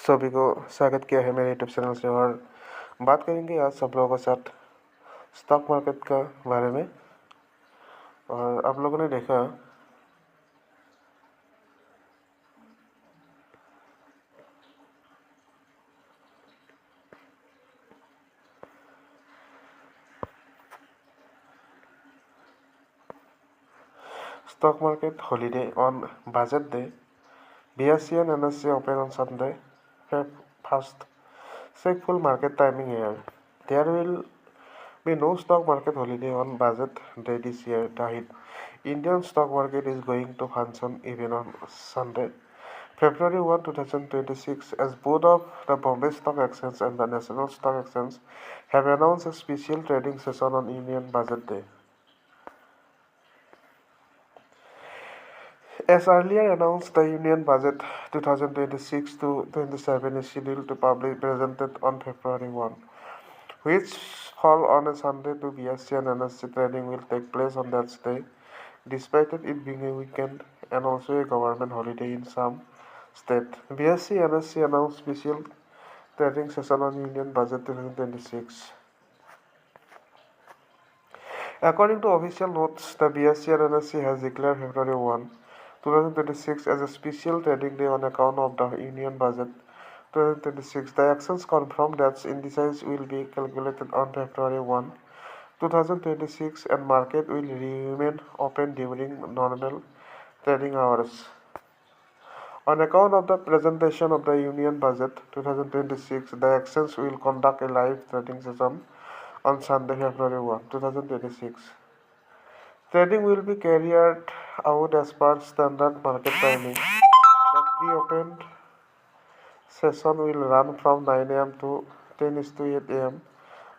सभी को स्वागत किया है मेरे यूट्यूब चैनल से। और बात करेंगे आज सब लोगों के साथ स्टॉक मार्केट का बारे में। और आप लोगों ने देखा stock market holiday on budget day. BSE and NSE open on Sunday, Feb 1st. Check full market timing here. There will be no stock market holiday on budget day this year. The Indian stock market is going to function even on Sunday, February 1, 2026, as both of the Bombay Stock Exchange and the National Stock Exchange have announced a special trading session on Indian Budget Day. As earlier announced, the Union Budget 2026 to 27 is scheduled to be presented on February 1, which fall on a Sunday to BSE and NSE trading will take place on that day, despite it being a weekend and also a government holiday in some states. BSE and NSE announced special trading session on Union Budget 2026. According to official notes, the BSE and NSE has declared February 1, 2026 as a special trading day on account of the Union Budget 2026. The actions confirm that indices will be calculated on February 1, 2026 and market will remain open during normal trading hours. On account of the presentation of the Union Budget 2026, the exchange will conduct a live trading session on Sunday, February 1, 2026. Trading will be carried out as per standard market timing. The pre-opened session will run from 9 am to 10:08 am,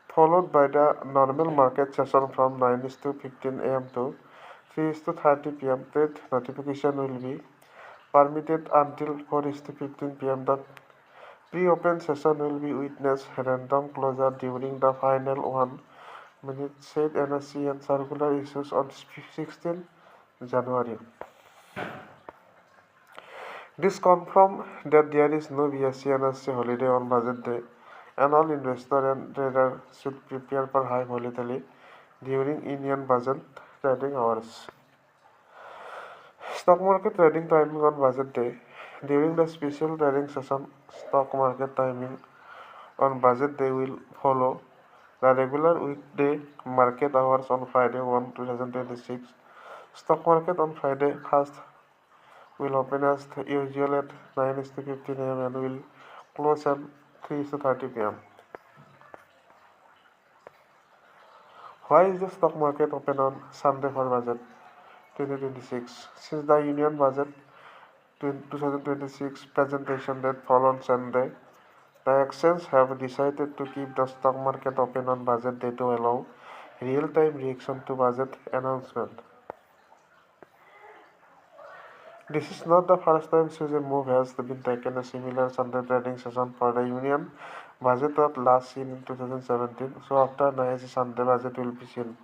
followed by the normal market session from 9:15 am to 3:30 pm. Trade notification will be permitted until 4:15 pm. The pre-open session will be witness random closure during the final 1 minute, said NSE and circular issues on 16 January. This confirms that there is no BSE NSE holiday on budget day, and all investors and traders should prepare for high volatility during Indian budget trading hours. Stock market trading timing on budget day. During the special trading session, stock market timing on budget day will follow the regular weekday market hours on Friday 1, 2026. Stock market on Friday 1st will open as usual at 9:15 am and will close at 3:30 pm. Why is the stock market open on Sunday for budget 2026? Since the Union Budget 2026 presentation date fall on Sunday, the exchanges have decided to keep the stock market open on budget day to allow real-time reaction to budget announcement. This is not the first time such a move has been taken. A similar Sunday trading session for the Union Budget was last seen in 2017, so after nice Sunday budget will be seen.